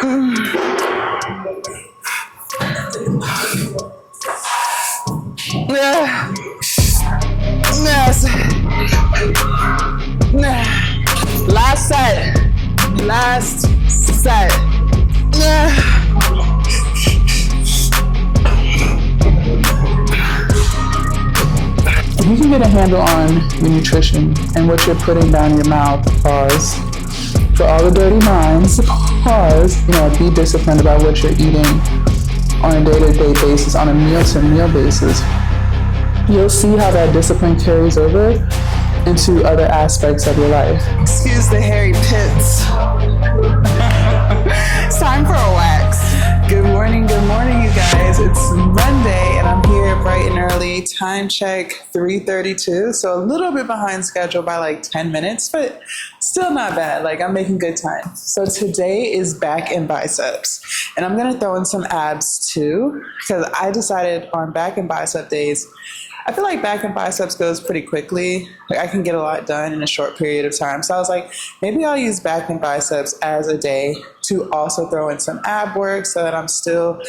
Yes. Last set. Last set. If you can get a handle on your nutrition and what you're putting down your mouth, pause. For all the dirty minds, pause. Be disciplined about what you're eating on a day-to-day basis, on a meal-to-meal basis. You'll see how that discipline carries over into other aspects of your life. Excuse the hairy pits. It's time for a wax. Good morning, you guys. It's Monday and I'm here bright and early. Time check 3:32, so a little bit behind schedule by like 10 minutes, but still not bad. Like, I'm making good time. So today is back and biceps, and I'm gonna throw in some abs too, because I decided on back and bicep days, I feel like back and biceps goes pretty quickly. Like, I can get a lot done in a short period of time. So I was like, maybe I'll use back and biceps as a day to also throw in some ab work so that I'm still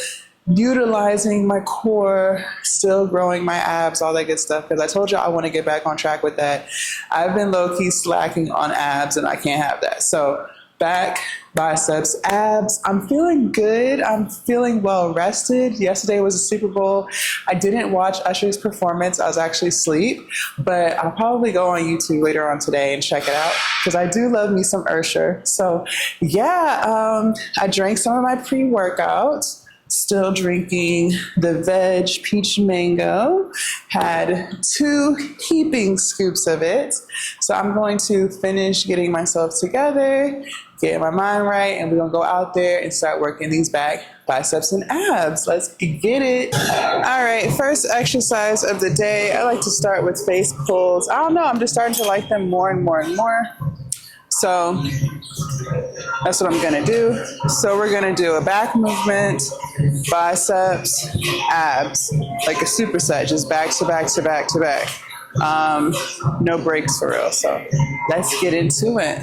utilizing my core, still growing my abs, all that good stuff. Because I told you I want to get back on track with that. I've been low-key slacking on abs and I can't have that. So back, biceps, abs. I'm feeling good. I'm feeling well rested. Yesterday was a Super Bowl. I didn't watch Usher's performance. I was actually asleep, but I'll probably go on YouTube later on today and check it out because I do love me some Usher. So yeah, I drank some of my pre-workout. Still drinking the veg peach mango. Had 2 heaping scoops of it. So I'm going to finish getting myself together, getting my mind right, and we're gonna go out there and start working these back, biceps, and abs. Let's get it. All right, first exercise of the day. I like to start with face pulls. I don't know, I'm just starting to like them more and more and more. So that's what I'm gonna do. So we're gonna do a back movement, biceps, abs, like a superset, just back to back to back to back. No breaks for real. So let's get into it.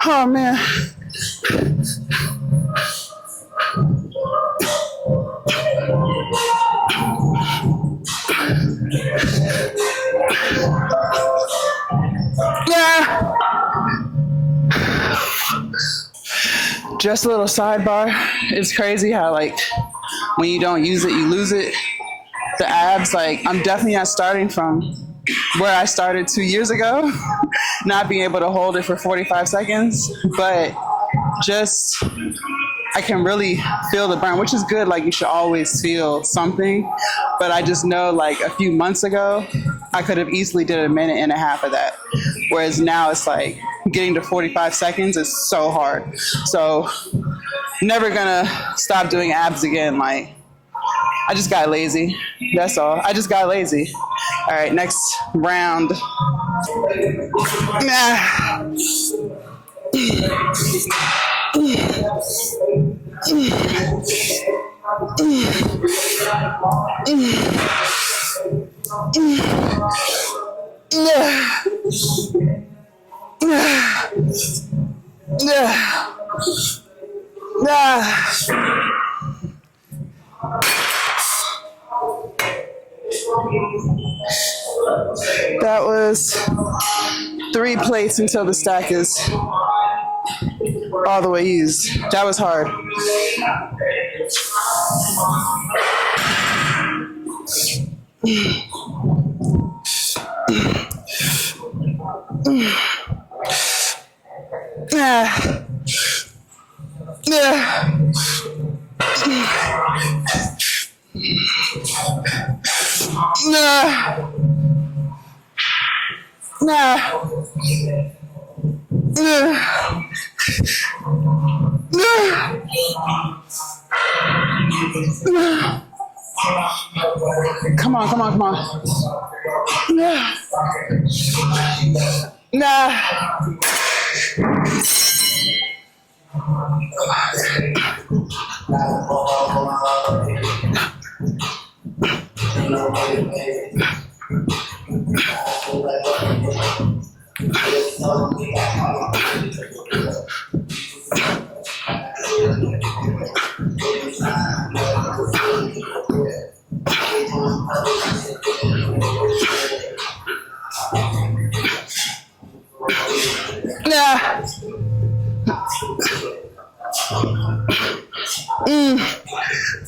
Oh man. Yeah. Just a little sidebar. It's crazy how like when you don't use it, you lose it. The abs, like I'm definitely not starting from where I started 2 years ago, not being able to hold it for 45 seconds, but just I can really feel the burn, which is good. Like you should always feel something, but I just know like a few months ago, I could have easily did a minute and a half of that. Whereas now it's like getting to 45 seconds is so hard. So never gonna stop doing abs again. Like I just got lazy. That's all. I just got lazy. All right, next round. Nah. That was 3 plates until the stack is all the way used. That was hard. Come on, come on, come on.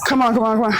Come on, come on, come on.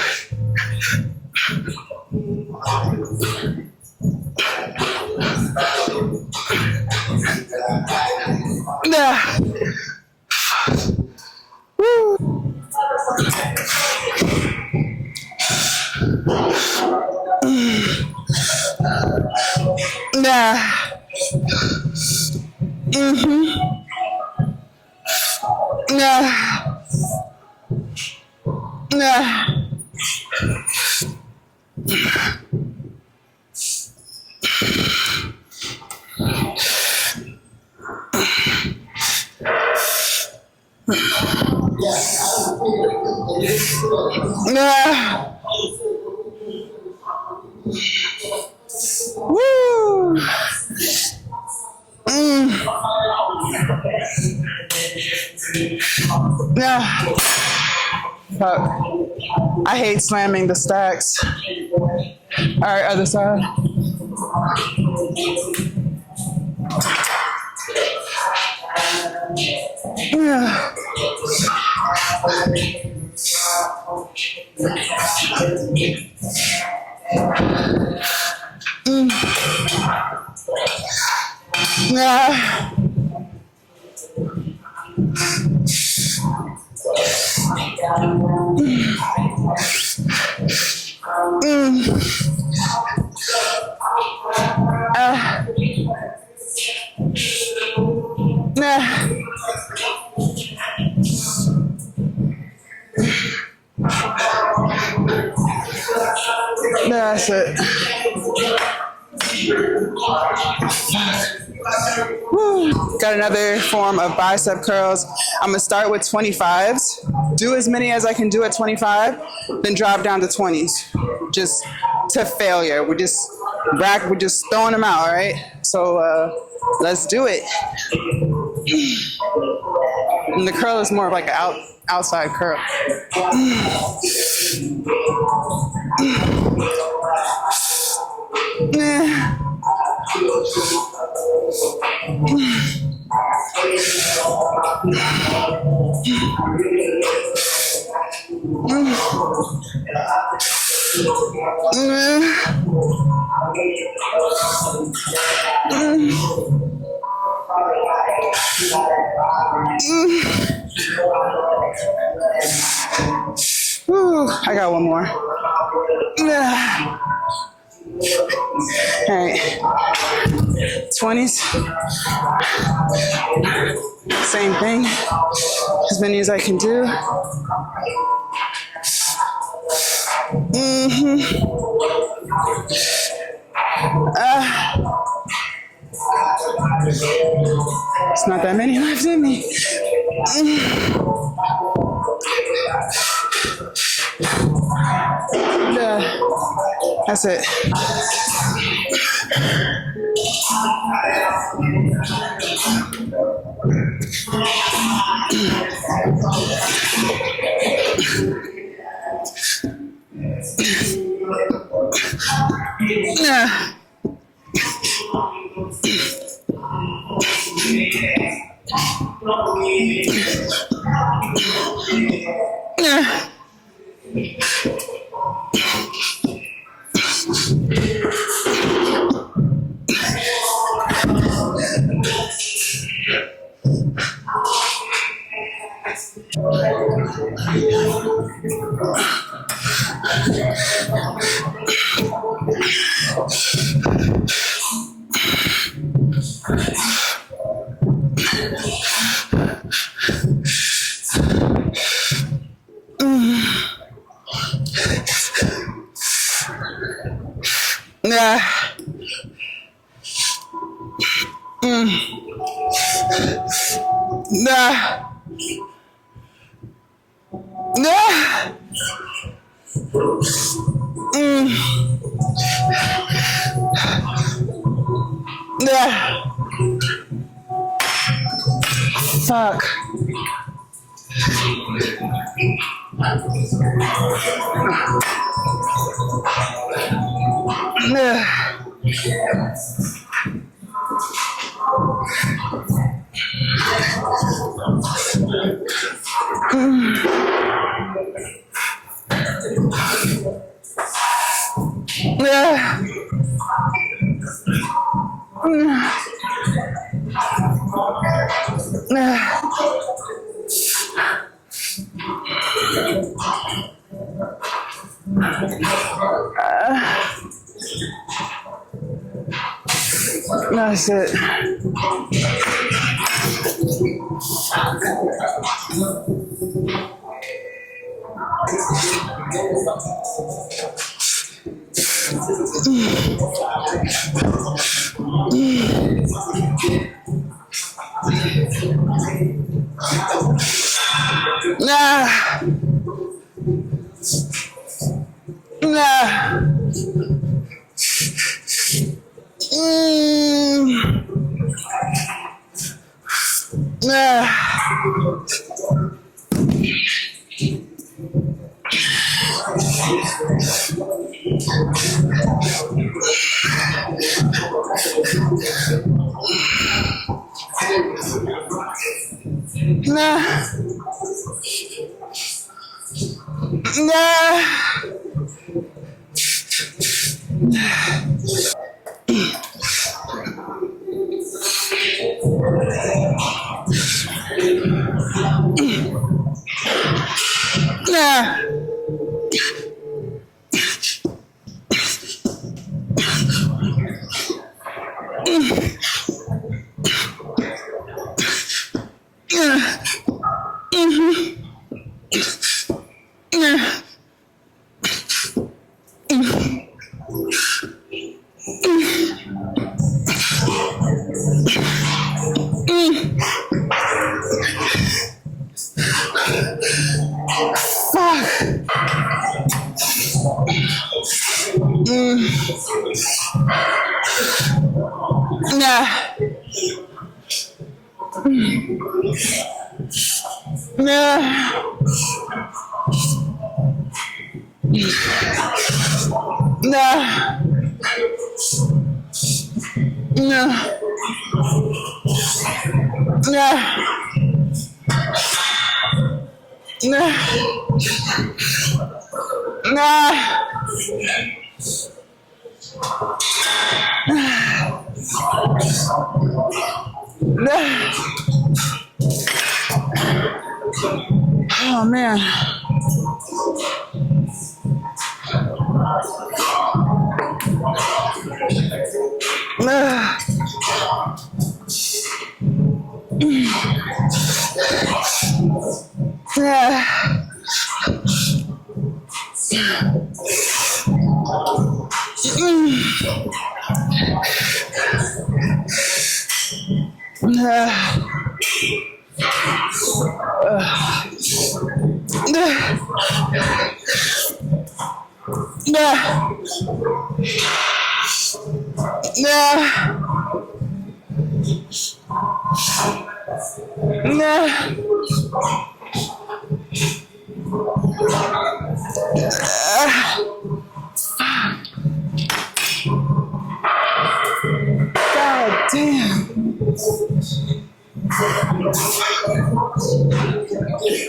I hate slamming the stacks. All right, other side. That's it. Got another form of bicep curls. I'm gonna start with 25s. Do as many as I can do at 25, then drop down to 20s. Just to failure. We're just throwing them out, all right? So let's do it. And the curl is more of like an outside curl. I got one more. All right, 20s, same thing, as many as I can do. It's not that many left in me. That's it. Fuck. That's it. Nah. Nah. Nah. Nah. Nah. Nah. Nah. Oh man. God damn.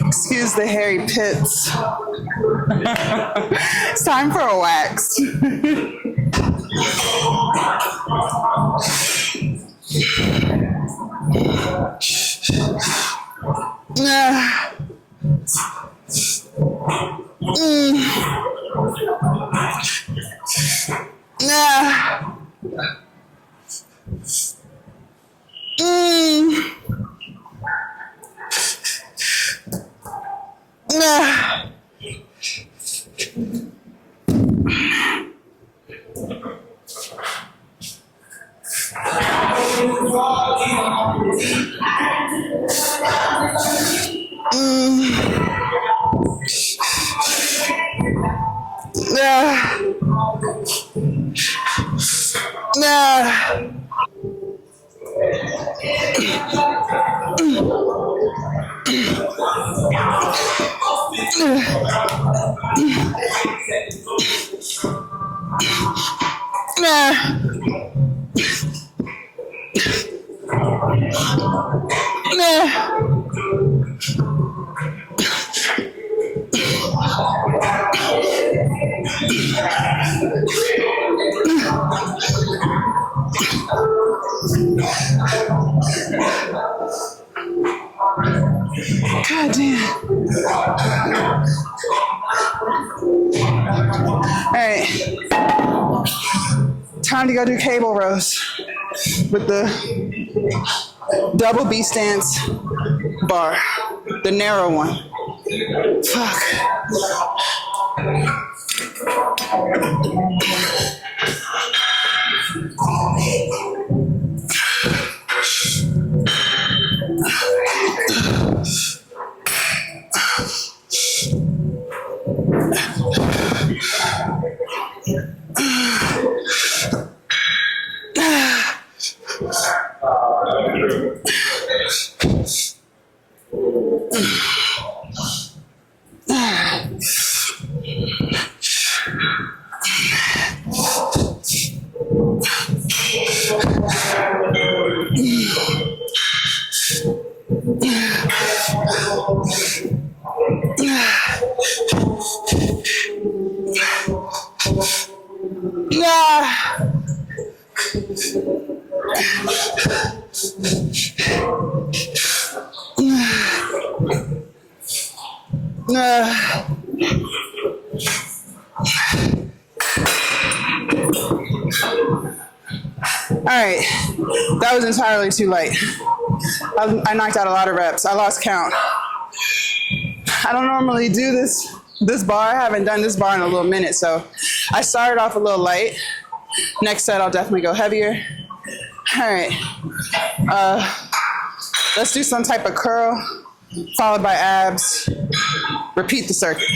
Excuse the hairy pits. It's time for a wax. God damn. All right. Time to go do cable rows with the double B stance bar, the narrow one. Fuck. All right, that was entirely too light. I knocked out a lot of reps. I lost count. I don't normally do this bar. I haven't done this bar in a little minute, so I started off a little light. Next set, I'll definitely go heavier. All right, let's do some type of curl, followed by abs. Repeat the circuit.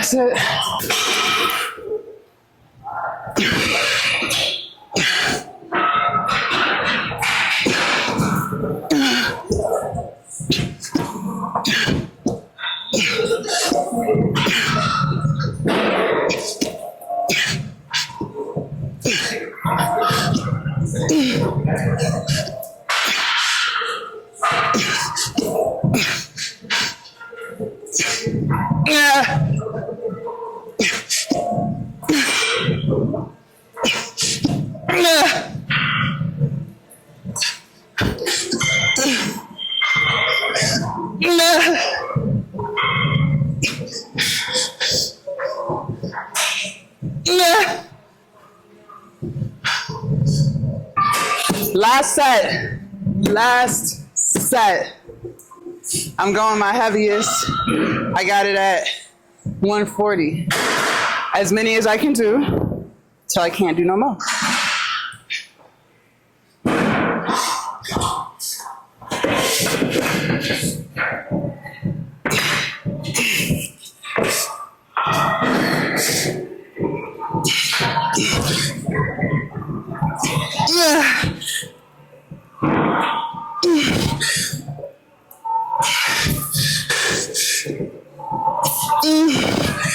That's it. Last set. Last set. I'm going my heaviest. I got it at 140. As many as I can do till I can't do no more.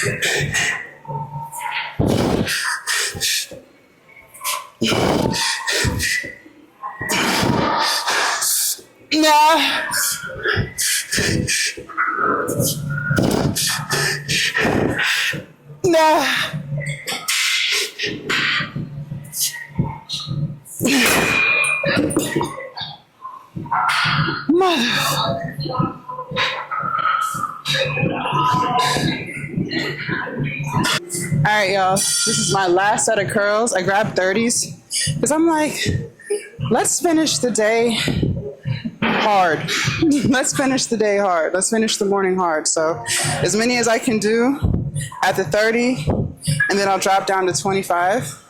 Nah. Nah. Mother. All right, y'all. This is my last set of curls. I grabbed 30s because I'm like, let's finish the day hard. Let's finish the day hard. Let's finish the morning hard. So as many as I can do at the 30, and then I'll drop down to 25.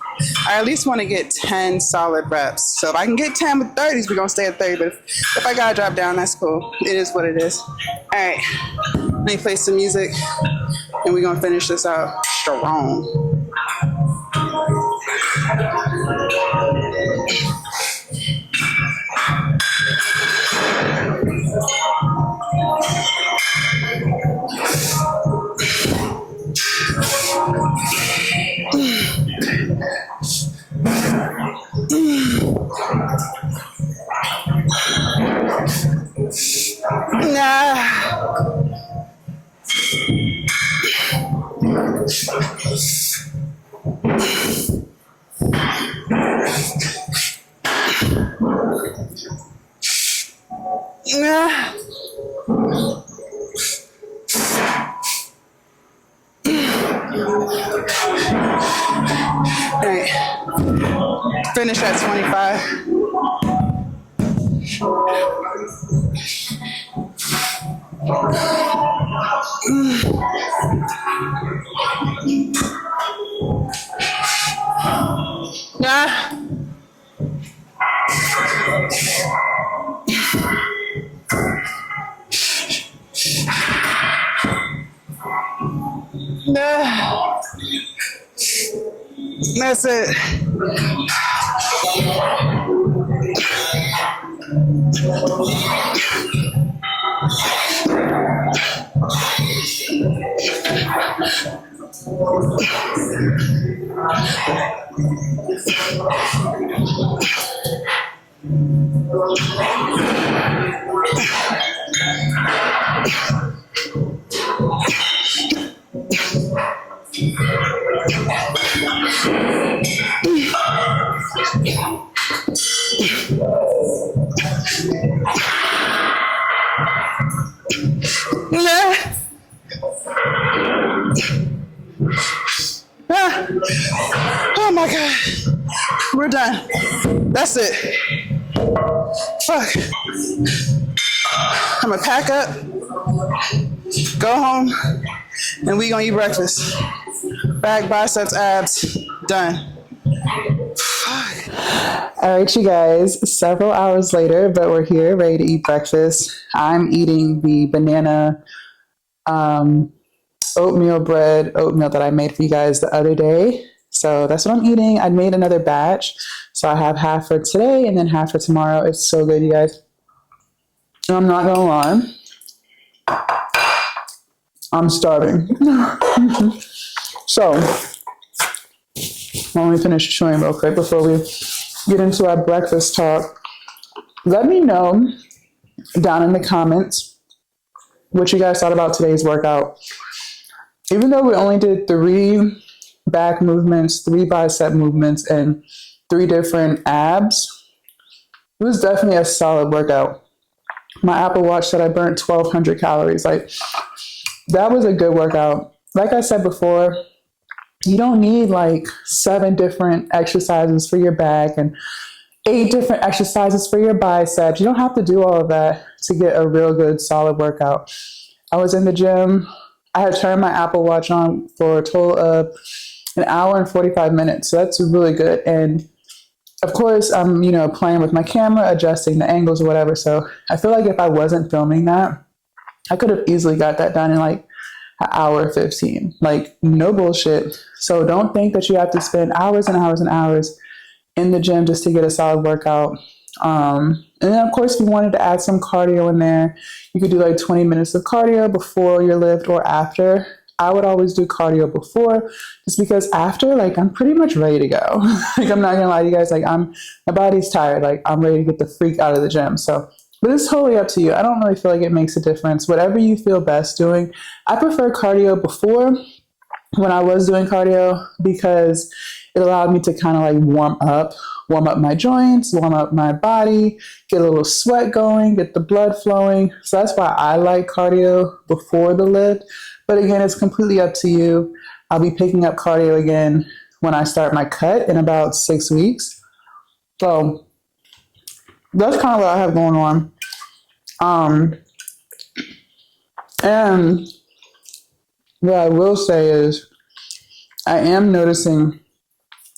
I at least want to get 10 solid reps. So if I can get 10 with 30s, we're going to stay at 30. But if I got to drop down, that's cool. It is what it is. All right. Let me play some music, and we're going to finish this out strong. All right. Finish at 25. Nah. Nah. That's it. Oh my God. We're done. That's it. Fuck. I'm gonna pack up, go home, and we gonna eat breakfast. Back, biceps, abs, done. All right, you guys, several hours later, but we're here ready to eat breakfast. I'm eating the banana oatmeal that I made for you guys the other day. So that's what I'm eating. I made another batch. So I have half for today and then half for tomorrow. It's so good, you guys. I'm not gonna lie. I'm starving. So let me finish chewing real quick before we get into our breakfast talk. Let me know down in the comments what you guys thought about today's workout. Even though we only did 3 back movements, 3 bicep movements, and 3 different abs, it was definitely a solid workout. My Apple Watch said I burnt 1,200 calories. Like, that was a good workout. Like I said before, you don't need like 7 different exercises for your back and 8 different exercises for your biceps. You don't have to do all of that to get a real good, solid workout. I was in the gym. I had turned my Apple Watch on for a total of an hour and 45 minutes. So that's really good. And of course, I'm, playing with my camera, adjusting the angles or whatever. So I feel like if I wasn't filming that, I could have easily got that done in like an hour 15. Like, no bullshit. So don't think that you have to spend hours and hours and hours in the gym just to get a solid workout. And then of course, if you wanted to add some cardio in there, you could do like 20 minutes of cardio before your lift or after. I would always do cardio before, just because after, like, I'm pretty much ready to go. Like, I'm not gonna lie to you guys, like, my body's tired, like, I'm ready to get the freak out of the gym. So, but it's totally up to you. I don't really feel like it makes a difference. Whatever you feel best doing. I prefer cardio before, when I was doing cardio, because it allowed me to kind of like warm up my joints, warm up my body, get a little sweat going, get the blood flowing. So that's why I like cardio before the lift. But again, it's completely up to you. I'll be picking up cardio again when I start my cut in about 6 weeks. So that's kind of what I have going on. And what I will say is, I am noticing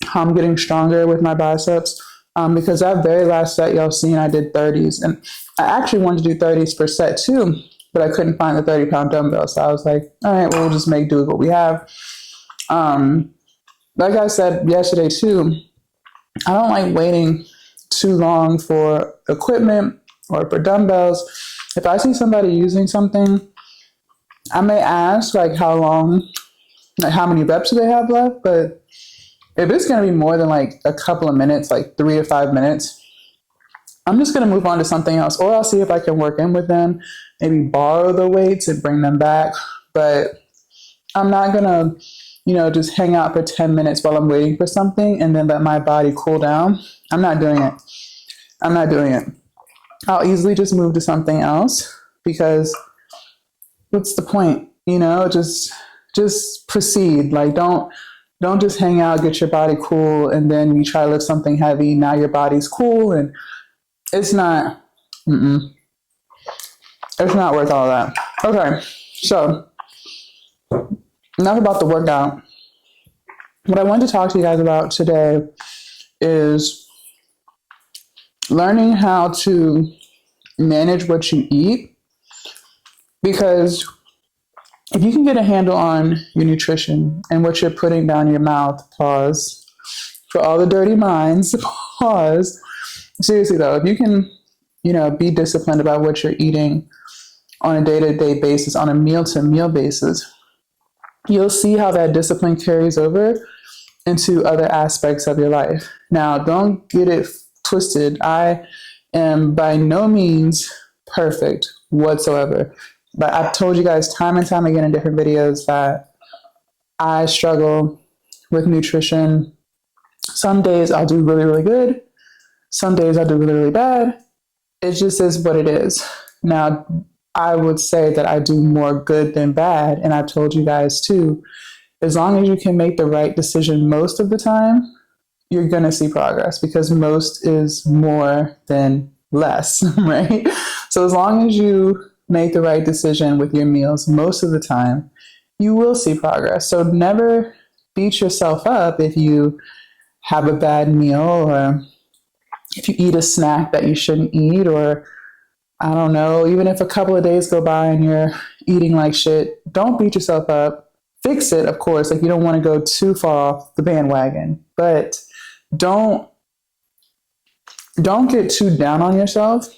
how I'm getting stronger with my biceps, because that very last set y'all seen, I did 30s. And I actually wanted to do 30s per set too, but I couldn't find the 30-pound dumbbell. So I was like, all right, well, we'll just make do with what we have. Like I said yesterday too, I don't like waiting too long for equipment or for dumbbells. If I see somebody using something, I may ask like how long, like how many reps do they have left, but if it's going to be more than like a couple of minutes, like 3 to 5 minutes, I'm just going to move on to something else, or I'll see if I can work in with them, maybe borrow the weights and bring them back. But I'm not going to, just hang out for 10 minutes while I'm waiting for something and then let my body cool down. I'm not doing it. I'll easily just move to something else, because what's the point? Just proceed. Like, don't just hang out, get your body cool, and then you try to lift something heavy. Now your body's cool, and it's not worth all that. Okay, so enough about the workout. What I wanted to talk to you guys about today is learning how to manage what you eat, because if you can get a handle on your nutrition and what you're putting down your mouth, pause, for all the dirty minds, pause. Seriously though, if you can, be disciplined about what you're eating on a day-to-day basis, on a meal-to-meal basis, you'll see how that discipline carries over into other aspects of your life. Now, don't get it twisted. I am by no means perfect whatsoever. But I've told you guys time and time again in different videos that I struggle with nutrition. Some days I'll do really, really good. Some days I'll do really, really bad. It just is what it is. Now, I would say that I do more good than bad. And I've told you guys too, as long as you can make the right decision most of the time, you're going to see progress, because most is more than less, right? So as long as you make the right decision with your meals most of the time, you will see progress. So never beat yourself up if you have a bad meal, or if you eat a snack that you shouldn't eat, or I don't know, even if a couple of days go by and you're eating like shit, don't beat yourself up. Fix it, of course. Like, you don't want to go too far off the bandwagon, but don't get too down on yourself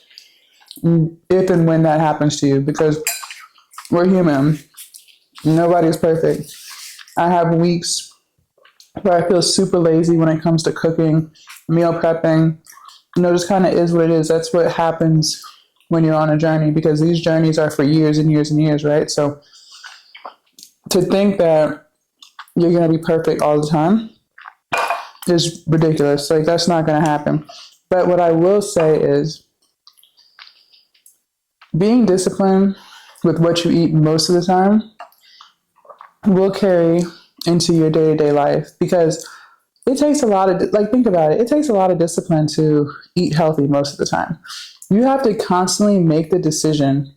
if and when that happens to you, because we're human. Nobody's perfect. I have weeks where I feel super lazy when it comes to cooking, meal prepping. Just kind of is what it is. That's what happens when you're on a journey, because these journeys are for years and years and years, right? So to think that you're going to be perfect all the time is ridiculous. Like, that's not going to happen. But what I will say is, being disciplined with what you eat most of the time will carry into your day-to-day life, because it takes a lot of, think about it. It takes a lot of discipline to eat healthy most of the time. You have to constantly make the decision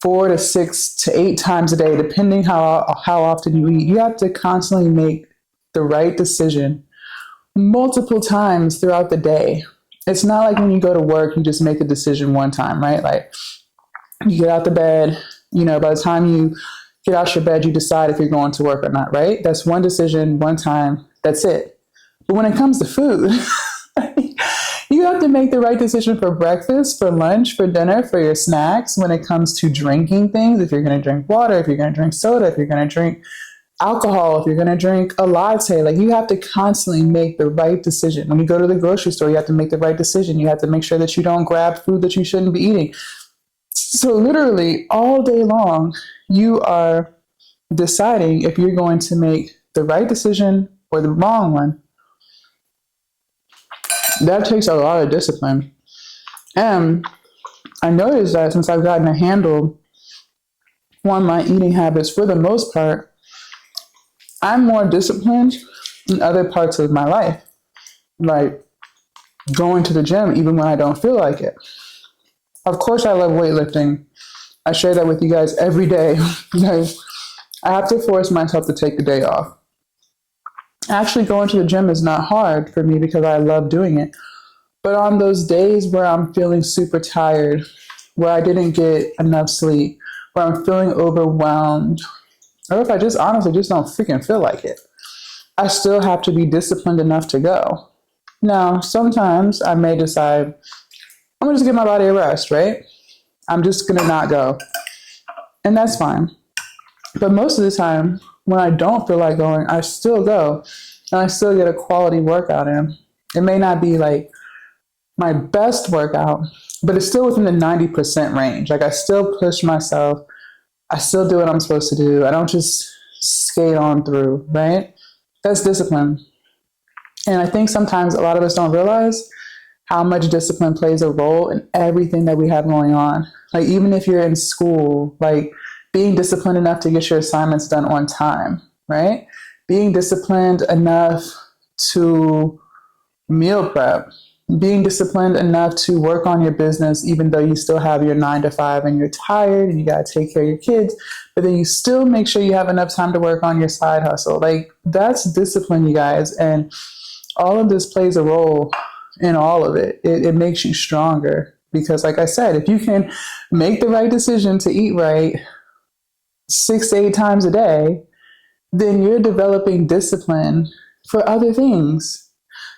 4 to 6 to 8 times a day, depending how often you eat. You have to constantly make the right decision multiple times throughout the day. It's not like when you go to work, you just make a decision one time, right? Like, you get out the bed, by the time you get out your bed, you decide if you're going to work or not, right? That's one decision, one time, that's it. But when it comes to food, You have to make the right decision for breakfast, for lunch, for dinner, for your snacks when it comes to drinking things. If you're going to drink water, if you're going to drink soda, if you're going to drink alcohol, if you're going to drink a latte, like you have to constantly make the right decision. When you go to the grocery store, you have to make the right decision. You have to make sure that you don't grab food that you shouldn't be eating. So literally all day long, you are deciding if you're going to make the right decision or the wrong one. That takes a lot of discipline. And I noticed that since I've gotten a handle on my eating habits, for the most part, I'm more disciplined in other parts of my life, like going to the gym even when I don't feel like it. Of course, I love weightlifting. I share that with you guys every day. I have to force myself to take the day off. Actually, going to the gym is not hard for me because I love doing it. But on those days where I'm feeling super tired, where I didn't get enough sleep, where I'm feeling overwhelmed, or if I just honestly just don't freaking feel like it, I still have to be disciplined enough to go. Now, sometimes I may decide, I'm going to just give my body a rest, right? I'm just going to not go. And that's fine. But most of the time, when I don't feel like going, I still go. And I still get a quality workout in. It may not be like my best workout, but it's still within the 90% range. Like I still push myself. I still do what I'm supposed to do. I don't just skate on through, right? That's discipline. And I think sometimes a lot of us don't realize how much discipline plays a role in everything that we have going on. Like even if you're in school, like being disciplined enough to get your assignments done on time, right? Being disciplined enough to meal prep, being disciplined enough to work on your business, even though you still have your 9 to 5 and you're tired and you got to take care of your kids, but then you still make sure you have enough time to work on your side hustle. Like that's discipline, you guys. And all of this plays a role in all of it. It makes you stronger because like I said, if you can make the right decision to eat right 6 to 8 times a day, then you're developing discipline for other things.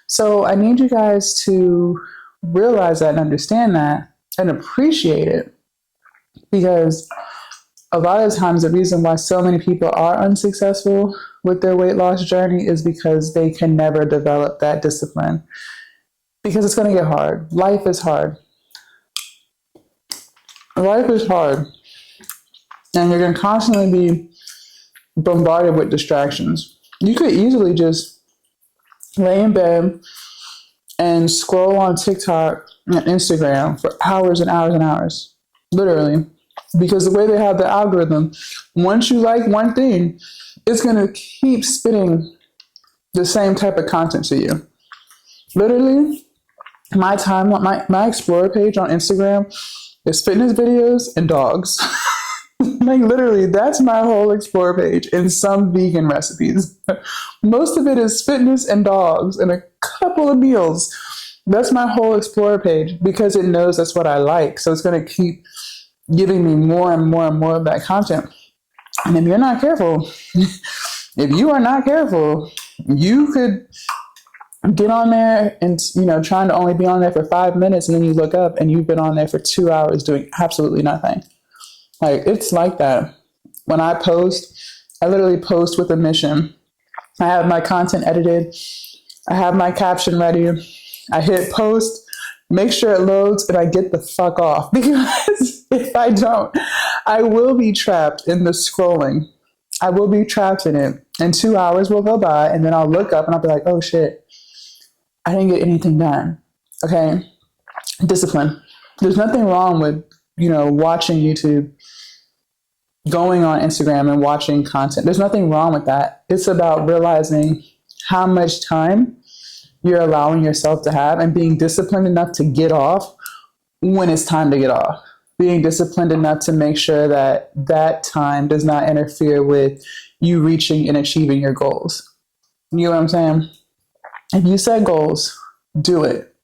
So I need you guys to realize that and understand that and appreciate it, because a lot of times the reason why so many people are unsuccessful with their weight loss journey is because they can never develop that discipline, because it's going to get hard. Life is hard. Life is hard. And you're going to constantly be bombarded with distractions. You could easily just lay in bed and scroll on TikTok and Instagram for hours and hours and hours. Literally. Because the way they have the algorithm, once you like one thing, it's going to keep spitting the same type of content to you. Literally, my Explore page on Instagram is fitness videos and dogs. Like literally, that's my whole Explore page, and some vegan recipes. Most of it is fitness and dogs and a couple of meals. That's my whole Explore page because it knows that's what I like. So it's going to keep giving me more and more and more of that content. And if you're not careful, if you are not careful, you could get on there and, trying to only be on there for 5 minutes, and then you look up and you've been on there for 2 hours doing absolutely nothing. Like, it's like that. When I post, I literally post with a mission. I have my content edited. I have my caption ready. I hit post, make sure it loads, and I get the fuck off. Because if I don't, I will be trapped in the scrolling. I will be trapped in it. And 2 hours will go by, and then I'll look up and I'll be like, oh shit, I didn't get anything done. Okay? Discipline. There's nothing wrong with, watching YouTube, going on Instagram and watching content. There's nothing wrong with that. It's about realizing how much time you're allowing yourself to have and being disciplined enough to get off when it's time to get off. Being disciplined enough to make sure that that time does not interfere with you reaching and achieving your goals. You know what I'm saying? If you set goals, do it.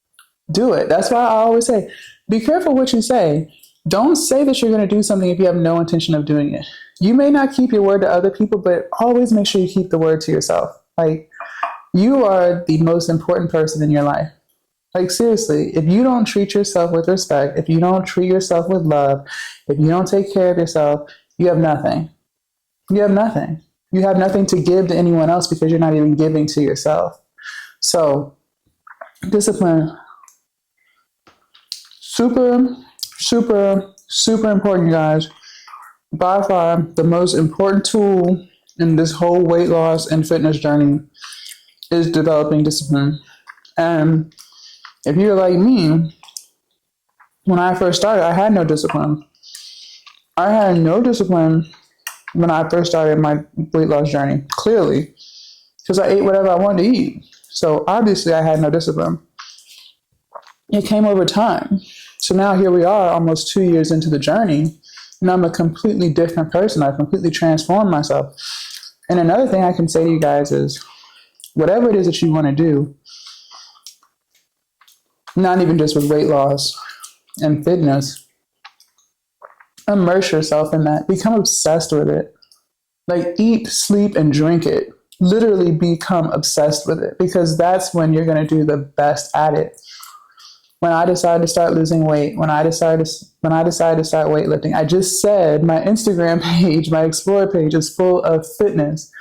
Do it. That's why I always say, be careful what you say. Don't say that you're going to do something if you have no intention of doing it. You may not keep your word to other people, but always make sure you keep the word to yourself. Like, you are the most important person in your life. Like, seriously, if you don't treat yourself with respect, if you don't treat yourself with love, if you don't take care of yourself, you have nothing. You have nothing. You have nothing to give to anyone else because you're not even giving to yourself. So, discipline, super, super, super important, guys. By far, the most important tool in this whole weight loss and fitness journey is developing discipline. And if you're like me, when I first started, I had no discipline. I had no discipline when I first started my weight loss journey, clearly, because I ate whatever I wanted to eat. So obviously, I had no discipline. It came over time. So now here we are, almost 2 years into the journey, and I'm a completely different person. I've completely transformed myself. And another thing I can say to you guys is, whatever it is that you want to do, not even just with weight loss and fitness, immerse yourself in that. Become obsessed with it. Like, eat, sleep, and drink it. Literally become obsessed with it, because that's when you're going to do the best at it. When I decided to start losing weight, when I decided to start weightlifting, I just said my Instagram page, my Explore page is full of fitness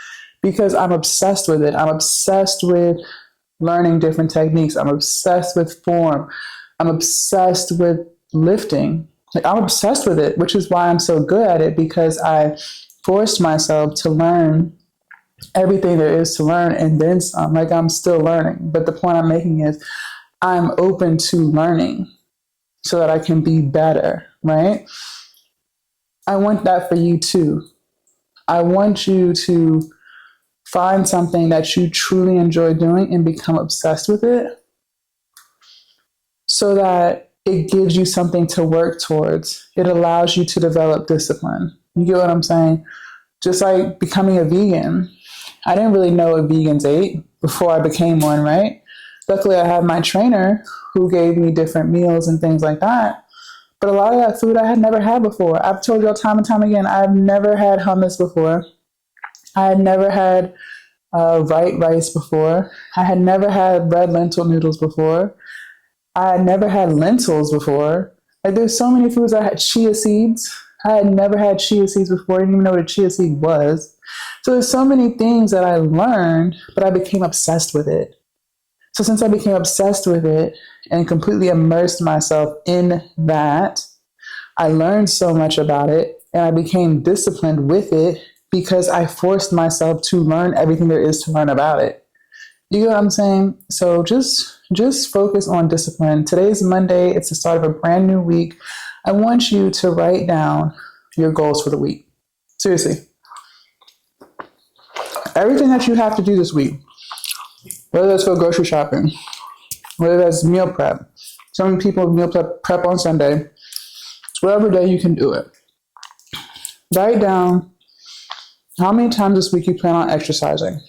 because I'm obsessed with it. I'm obsessed with learning different techniques. I'm obsessed with form. I'm obsessed with lifting. Like, I'm obsessed with it, which is why I'm so good at it, because I forced myself to learn everything there is to learn and then some. Like, I'm still learning. But the point I'm making is I'm open to learning so that I can be better, right? I want that for you too. I want you to find something that you truly enjoy doing and become obsessed with it so that it gives you something to work towards. It allows you to develop discipline. You get what I'm saying? Just like becoming a vegan. I didn't really know what vegans ate before I became one, right? Luckily, I had my trainer who gave me different meals and things like that. But a lot of that food I had never had before. I've told y'all time and time again, I've never had hummus before. I had never had white rice before. I had never had red lentil noodles before. I had never had lentils before. Like, there's so many foods. I had chia seeds. I had never had chia seeds before. I didn't even know what a chia seed was. So there's so many things that I learned, but I became obsessed with it. So since I became obsessed with it and completely immersed myself in that, I learned so much about it and I became disciplined with it because I forced myself to learn everything there is to learn about it. You know what I'm saying? So just focus on discipline. Today's Monday. It's the start of a brand new week. I want you to write down your goals for the week. Seriously. Everything that you have to do this week, whether that's go grocery shopping, whether that's meal prep. Some people meal prep on Sunday. It's whatever day you can do it. Write down how many times this week you plan on exercising.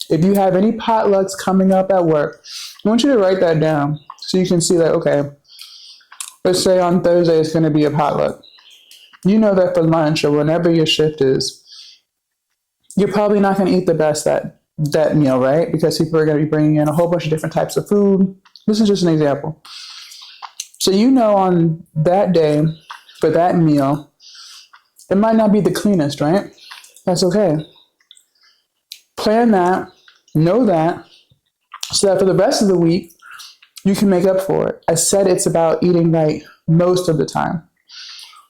If you have any potlucks coming up at work, I want you to write that down so you can see that, okay, let's say on Thursday it's going to be a potluck. You know that for lunch or whenever your shift is, you're probably not going to eat the best that meal, right? Because people are going to be bringing in a whole bunch of different types of food. This is just an example. So you know on that day for that meal, it might not be the cleanest, right? That's okay. Plan that, know that, so that for the rest of the week, you can make up for it. I said it's about eating right most of the time.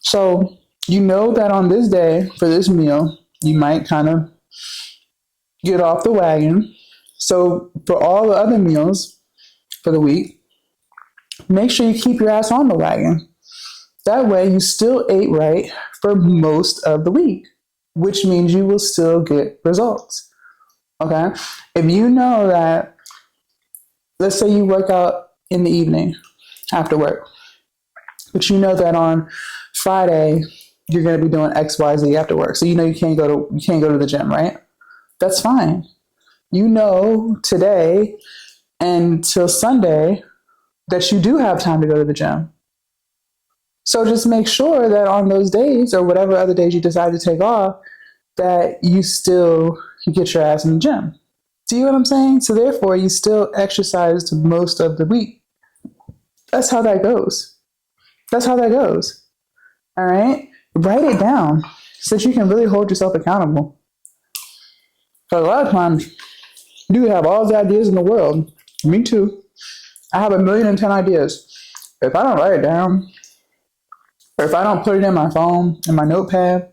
So you know that on this day for this meal, you might kind of get off the wagon. So for all the other meals for the week, make sure you keep your ass on the wagon. That way you still ate right for most of the week, which means you will still get results. Okay? If you know that, let's say you work out in the evening after work, but you know that on Friday you're going to be doing X, Y, Z after work. So you know you can't go to the gym, right? That's fine. You know today and till Sunday that you do have time to go to the gym. So just make sure that on those days or whatever other days you decide to take off, that you still get your ass in the gym. See what I'm saying? So therefore, you still exercised most of the week. That's how that goes. That's how that goes. All right? Write it down so that you can really hold yourself accountable. Because a lot of times, you can have all the ideas in the world. Me too. I have 1,000,010 ideas. If I don't write it down, or if I don't put it in my phone, in my notepad,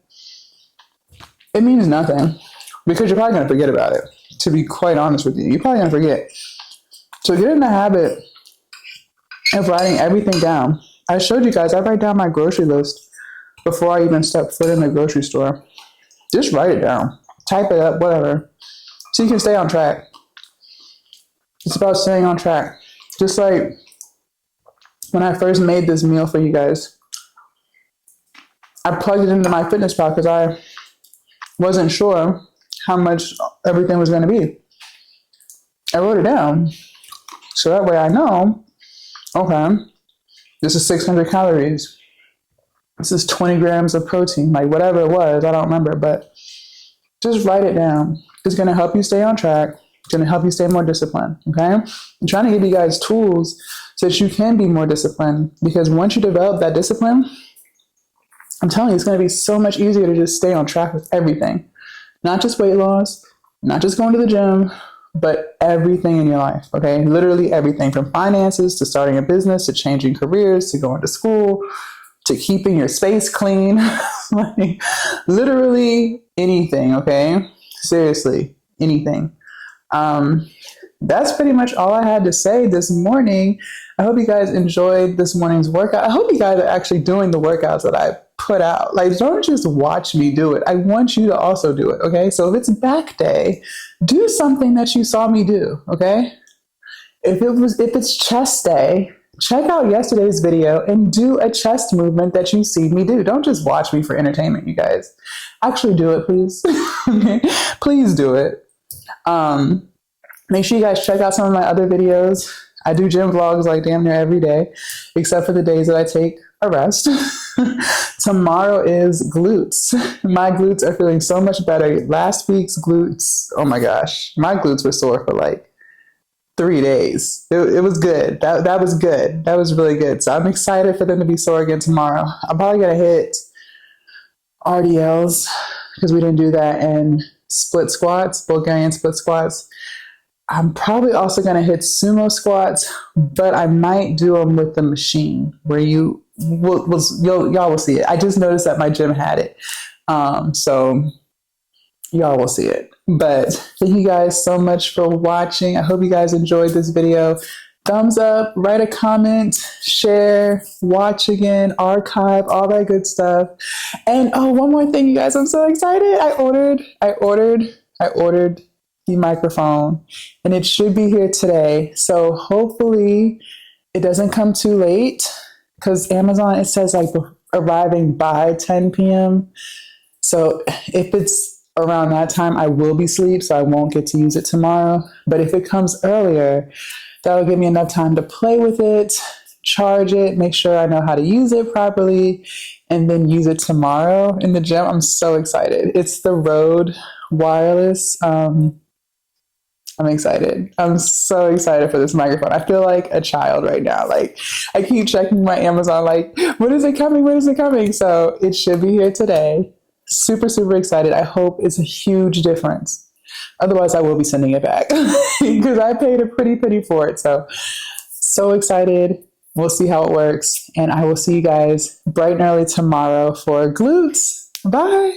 it means nothing. Because you're probably going to forget about it. To be quite honest with you, you're probably going to forget. So get in the habit of writing everything down. I showed you guys, I write down my grocery list before I even step foot in the grocery store. Just write it down. Type it up, whatever. So you can stay on track. It's about staying on track. Just like when I first made this meal for you guys, I plugged it into my fitness pal because I wasn't sure how much everything was going to be. I wrote it down. So that way I know, okay, this is 600 calories. This is 20 grams of protein, like whatever it was, I don't remember, but just write it down. It's going to help you stay on track. It's going to help you stay more disciplined, okay? I'm trying to give you guys tools so that you can be more disciplined, because once you develop that discipline, I'm telling you, it's going to be so much easier to just stay on track with everything. Not just weight loss, not just going to the gym, but everything in your life, okay? Literally everything, from finances to starting a business to changing careers to going to school to keeping your space clean. Like, literally anything, okay? Seriously, anything. That's pretty much all I had to say this morning. I hope you guys enjoyed this morning's workout. I hope you guys are actually doing the workouts that I put out. Like, don't just watch me do it. I want you to also do it, okay? So if it's back day, do something that you saw me do, okay? If it's chest day, check out yesterday's video and do a chest movement that you see me do. Don't just watch me for entertainment, you guys. Actually do it, please. Okay? Please do it. Make sure you guys check out some of my other videos. I do gym vlogs like damn near every day, except for the days that I take a rest. Tomorrow is glutes. My glutes are feeling so much better. Last week's glutes, oh my gosh, my glutes were sore for like 3 days. It was good. That was good. That was really good. So I'm excited for them to be sore again tomorrow. I'm probably going to hit RDLs because we didn't do that, and split squats, Bulgarian split squats. I'm probably also going to hit sumo squats, but I might do them with the machine where y'all will see it. I just noticed that my gym had it. So y'all will see it. But thank you guys so much for watching. I hope you guys enjoyed this video. Thumbs up, write a comment, share, watch again, archive, all that good stuff. And oh, one more thing, you guys, I'm so excited. I ordered the microphone, and it should be here today. So hopefully it doesn't come too late, because Amazon, it says like arriving by 10 p.m. So if it's around that time, I will be asleep, so I won't get to use it tomorrow. But if it comes earlier, that'll give me enough time to play with it, charge it, make sure I know how to use it properly, and then use it tomorrow in the gym. I'm so excited. It's the Rode wireless. I'm excited. I'm so excited for this microphone. I feel like a child right now. Like, I keep checking my Amazon, like, when is it coming? When is it coming? So it should be here today. Super, super excited. I hope it's a huge difference. Otherwise, I will be sending it back because I paid a pretty penny for it. So excited. We'll see how it works. And I will see you guys bright and early tomorrow for glutes. Bye.